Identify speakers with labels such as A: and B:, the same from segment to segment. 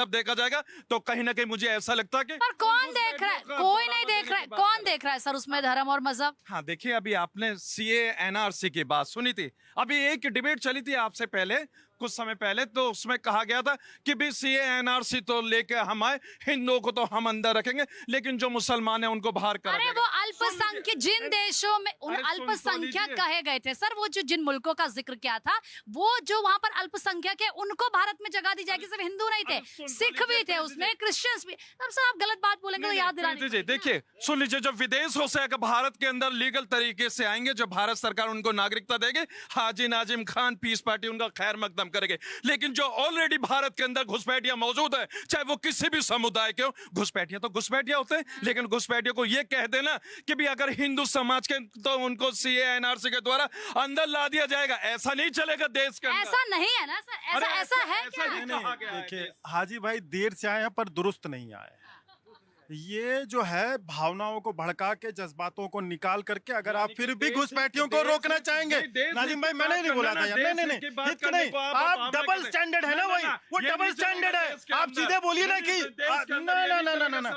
A: अब देखा जाएगा तो कहीं ना कहीं मुझे ऐसा लगता है कि
B: पर कौन देख रहा है? कोई नहीं देख रहा है। कौन देख रहा है सर उसमें धर्म और मजहब?
A: हाँ देखिए, अभी आपने सीए एनआरसी की बात सुनी थी, अभी एक डिबेट चली थी आपसे पहले, कुछ समय पहले, तो उसमें कहा गया था कि भी सीए एनआरसी तो लेके हम आए, हिंदुओं को तो हम अंदर रखेंगे, लेकिन जो मुसलमान है उनको बाहर करा
B: अरे
A: जाएगा।
B: वो अल्पसंख्यक जिन देशों में उन
A: अरे सुन तो
B: अल्पसंख्यक
A: लीजिए।
B: कहे गए थे सर, वो जो जिन मुल्कों का जिक्र किया था, वो जो वहां पर अल्पसंख्यक है उनको भारत में जगह दी जाएगी। सिर्फ हिंदू नहीं थे,
A: अरे सुन तो
B: सिख भी
A: लीजिए,
B: थे उसमें, क्रिश्चियंस भी। अब सर आप गलत बात बोलेंगे तो याद दिलानी
A: दीजिए,
B: पड़ेगी ना।
A: देखिए सुन लीजिए, जो विदेशों से अगर भारत के अंदर लीगल तरीके से आएंगे, जो भारत सरकार उनको नागरिकता देगी, हाजी नाजिम खान पीस पार्टी उनका खैर मकदम करेगी। लेकिन जो ऑलरेडी भारत के अंदर घुसपैठिया मौजूद है, चाहे वो किसी भी समुदाय के हो, घुसपैठिया तो घुसपैठिया होते हैं, लेकिन घुसपैठिया को ये कह देना कि भी अगर हिंदू समाज के तो उनको सीए एनआरसी के द्वारा अंदर ला दिया जाएगा, ऐसा नहीं चलेगा देश के अंदर।
B: ऐसा नहीं है ना सर, ऐसा ऐसा है क्या?
A: नहीं कहा गया है।
C: देखिए हाजी भाई देर से आए हैं पर दुरुस्त नहीं आए। ये जो है भावनाओं को भड़का के जज्बातों को निकाल करके अगर आप फिर भी घुसपैठियों को रोकना चाहेंगे, नाजिम भाई मैंने नहीं बोला था यार, नहीं नहीं नहीं इतना नहीं, आप डबल स्टैंडर्ड है ना, वही वो डबल स्टैंडर्ड है। आप सीधे बोलिए ना कि ना ना ना ना ना,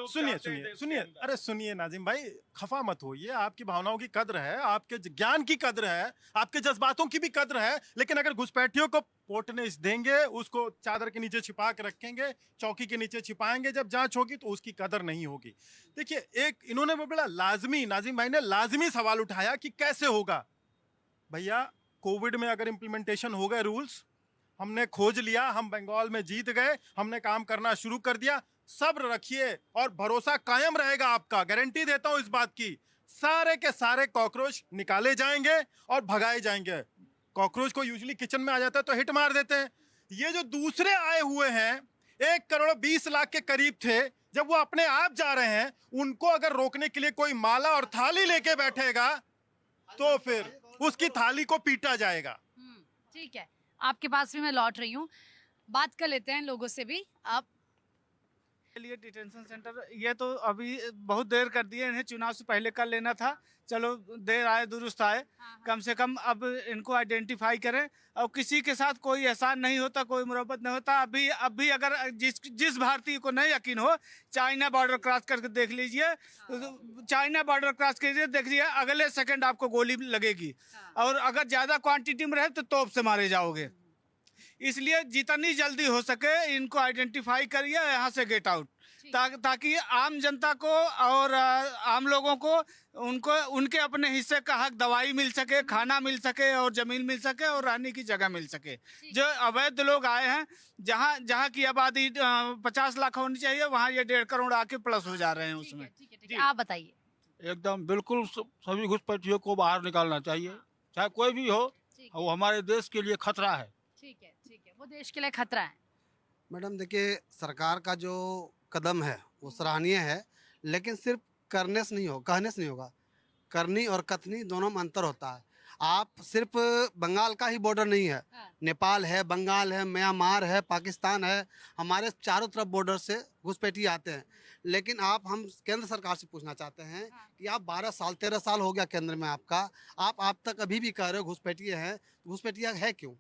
C: सुनिए सुनिए सुनिए, अरे सुनिए नाजिम भाई, खफा मत होइए, आपकी भावनाओं की कद्र है, आपके ज्ञान की कद्र है, आपके जज्बातों की भी कद्र है, लेकिन अगर घुसपैठियों को पोटने देंगे, उसको चादर के नीचे छिपा के रखेंगे, चौकी के नीचे छिपाएंगे, जब जांच होगी तो उसकी कदर नहीं होगी। देखिए एक इन्होंने बड़ा लाजमी, नाजिम भाई ने लाजमी सवाल उठाया कि कैसे होगा। भैया कोविड में अगर इंप्लीमेंटेशन हो गए रूल्स, हमने खोज लिया, हम बंगाल में जीत गए, हमने काम करना शुरू कर दिया, सब्र रखिए और भरोसा कायम रहेगा आपका, गारंटी देता हूं इस बात की। सारे के सारे कॉकरोच निकाले जाएंगे और भगाए जाएंगे। कॉकरोच को यूजुअली किचन में आ जाता है तो हिट मार देते हैं। ये जो दूसरे आए हुए हैं 1,20,00,000 के करीब थे, जब वो अपने आप जा रहे हैं, उनको अगर रोकने के लिए कोई माला और थाली लेके बैठेगा तो फिर उसकी थाली को पीटा जाएगा।
B: ठीक है, आपके पास भी मैं लौट रही हूँ, बात कर लेते हैं लोगों से भी। आप
D: के लिए डिटेंशन सेंटर ये तो अभी बहुत देर कर दिए, इन्हें चुनाव से पहले कर लेना था। चलो देर आए दुरुस्त आए, कम से कम अब इनको आइडेंटिफाई करें और किसी के साथ कोई एहसान नहीं होता, कोई मुरब्बत नहीं होता। अभी अगर जिस भारतीय को नहीं यकीन हो, चाइना बॉर्डर क्रॉस करके देख लीजिए, चाइना बॉर्डर क्रॉस कीजिए, देख लीजिए अगले सेकंड आपको गोली लगेगी, और अगर ज्यादा क्वांटिटी में रहे तो तोप से मारे जाओगे। इसलिए जितनी जल्दी हो सके इनको आइडेंटिफाई करिए, यहाँ से गेट आउट, ताकि आम जनता को और आम लोगों को उनको उनके अपने हिस्से का हक, दवाई मिल सके, खाना मिल सके और जमीन मिल सके और रहने की जगह मिल सके। जो अवैध लोग आए हैं, जहाँ की आबादी 50 लाख होनी चाहिए, वहाँ ये 1.5 करोड़ आके प्लस हो जा रहे हैं उसमें।
B: ठीक है, आप बताइए।
E: एकदम बिल्कुल सभी घुसपैठियों को बाहर निकालना चाहिए, चाहे कोई भी हो, वो हमारे देश के लिए खतरा है।
B: ठीक है, वो देश के लिए खतरा है।
F: मैडम देखिए, सरकार का जो कदम है वो सराहनीय है, लेकिन सिर्फ कहने से नहीं होगा, करनी और कथनी दोनों में अंतर होता है। आप सिर्फ बंगाल का ही बॉर्डर नहीं है, नेपाल है, बंगाल है, म्यांमार है, पाकिस्तान है, हमारे चारों तरफ बॉर्डर से घुसपैठी आते हैं। लेकिन हम केंद्र सरकार से पूछना चाहते हैं कि आप 12 साल 13 साल हो गया केंद्र में आपका, आप तक अभी भी कह रहे हो घुसपैठिए हैं, घुसपैठिया है क्यों?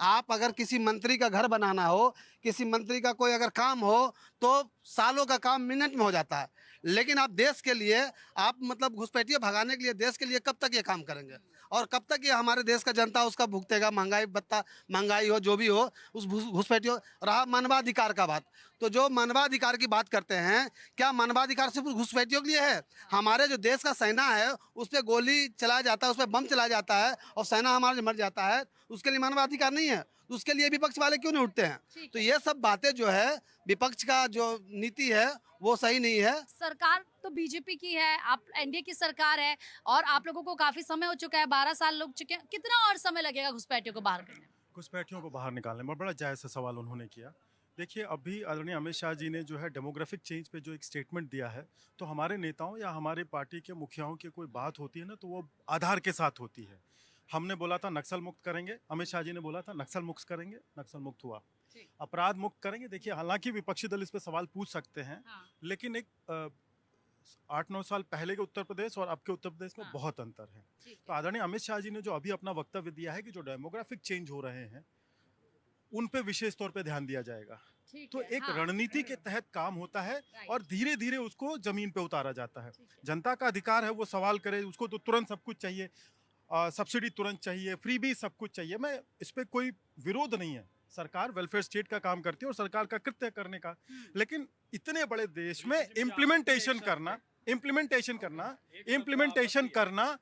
F: आप अगर किसी मंत्री का घर बनाना हो, किसी मंत्री का कोई अगर काम हो, तो सालों का काम मिनट में हो जाता है। लेकिन आप देश के लिए, आप मतलब घुसपैठिए भगाने के लिए देश के लिए कब तक ये काम करेंगे? और कब तक ये हमारे देश का जनता उसका भुगतेगा? महंगाई हो, जो भी हो, उस घुसपैठियों। रहा मानवाधिकार का बात, तो जो मानवाधिकार की बात करते हैं, क्या मानवाधिकार सिर्फ घुसपैठियों के लिए है? हमारे जो देश का सेना है उस पर गोली चलाया जाता है, उस पर बम चलाया जाता है और सेना हमारा मर जाता है, उसके लिए मानवाधिकार नहीं है? उसके लिए विपक्ष वाले क्यों नहीं उठते हैं? तो ये सब बातें जो है, विपक्ष का जो नीति है वो सही नहीं है।
B: सरकार तो बीजेपी की है, आप एनडीए की सरकार है, और आप लोगों को काफी समय हो चुका है, 12 साल लग चुके हैं। कितना और समय लगेगा घुसपैठियों को बाहर करने में?
C: घुसपैठियों को बाहर निकालने में बड़ा जायज़ सवाल उन्होंने किया। देखिए अभी आदरणीय अमित शाह जी ने जो है डेमोग्राफिक चेंज पे जो एक स्टेटमेंट दिया है, तो हमारे नेताओं या हमारे पार्टी के मुखियाओं की कोई बात होती है ना, तो वो आधार के साथ होती है। हमने बोला था नक्सल मुक्त करेंगे, अमित शाह जी ने बोला था नक्सल मुक्त करेंगे, नक्सल मुक्त हुआ। अपराध मुक्त करेंगे। देखिए हालांकि विपक्षी दल इस पे सवाल पूछ सकते हैं, लेकिन एक 8-9 साल पहले के उत्तर प्रदेश और अब के उत्तर प्रदेश में बहुत अंतर है। तो आदरणीय अमित शाह जी ने जो अभी अपना वक्तव्य दिया है कि जो डेमोग्राफिक चेंज हो रहे हैं उन पे विशेष तौर पे ध्यान दिया जाएगा।
B: ठीक
C: तो
B: है,
C: एक
B: हाँ,
C: रणनीति के तहत काम होता है
B: राइट,
C: और धीरे धीरे उसको जमीन पे उतारा जाता है।
B: ठीक है।
C: जनता का अधिकार है वो सवाल करे, उसको तो तुरंत सब कुछ चाहिए, सब्सिडी तुरंत चाहिए, फ्री भी सब कुछ चाहिए। मैं इस पे कोई विरोध नहीं है, सरकार वेलफेयर स्टेट का काम करती है और सरकार का कृत्य है करने का, लेकिन इतने बड़े देश में इम्प्लीमेंटेशन करना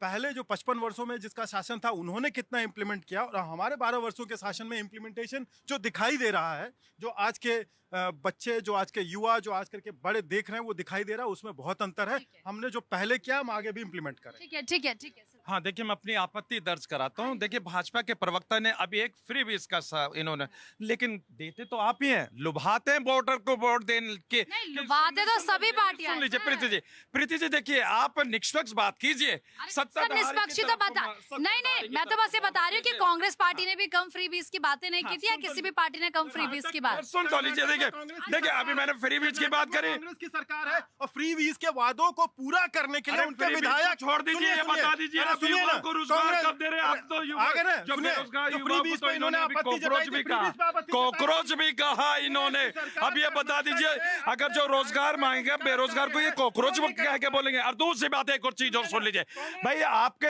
C: पहले जो 55 वर्षों में जिसका शासन था उन्होंने कितना इम्प्लीमेंट किया और हमारे 12 वर्षों के शासन में इम्प्लीमेंटेशन जो दिखाई दे रहा है, जो आज के बच्चे, जो आज के युवा, जो आज के बड़े देख रहे हैं वो दिखाई दे रहा है, उसमें बहुत अंतर है।
B: ठीक है।
C: हमने जो पहले किया हम आगे भी इम्प्लीमेंट करें।
B: ठीक है, ठीक है, ठीक है सर।
A: हाँ देखिए, मैं अपनी आपत्ति दर्ज कराता हूँ। देखिए, भाजपा के प्रवक्ता ने अभी एक फ्री बीज का इन्होंने, लेकिन देते तो आप ही हैं, लुभाते हैं वोटर को वोट देने के।
B: नहीं, लुभाते तो सभी पार्टियां
A: सुन लीजिए
B: हैं।
A: प्रीति जी देखिए, आप निष्पक्ष बात कीजिए।
B: अरे सर,
A: सत्ताधारी की
B: निष्पक्ष ही तो
A: तरफ
B: बता,
A: को-
B: नहीं नहीं, मैं तो बस ये बता रही हूँ कि कांग्रेस पार्टी ने भी कम फ्री बीज की बातें नहीं की थी, या किसी भी पार्टी ने कम फ्री बीज की बात।
A: सुन तो लीजिए, देखिए अभी मैंने फ्री बीज की बात करी।
C: कांग्रेस की सरकार है और फ्री वीज के वादों को पूरा करने के लिए
A: अरे
C: उनके
A: फ्री बीज को
C: विधायक
A: छोड़ दीजिए, ये बता दीजिए,
C: अरे
A: आप
C: सुनिए
A: युवाओं
C: ना,
A: को रोजगार
C: कांग्रेस-
A: कब दे रहे हैं? आप तो युवा
C: आगे ना,
A: जो
C: सुनिए,
A: बेरोजगार
C: जो
A: युवाओं
C: फ्री
A: को
C: बीज
A: तो
C: पे इन्होंने
A: अभी
C: आपत्ति
A: कॉकरोच
C: जताई थी,
A: भी
C: फ्री
A: कहा,
C: बीज पे आपत्ति
A: कॉकरोच भी कहा इन्होंने।
C: सरकार
A: अब ये बता दीजिए, अगर जो रोजगार मांगेगा बेरोजगार को ये कॉकरोच कह के बोलेंगे। और दूसरी बात एक और चीज और सुन लीजिए भाई, आपके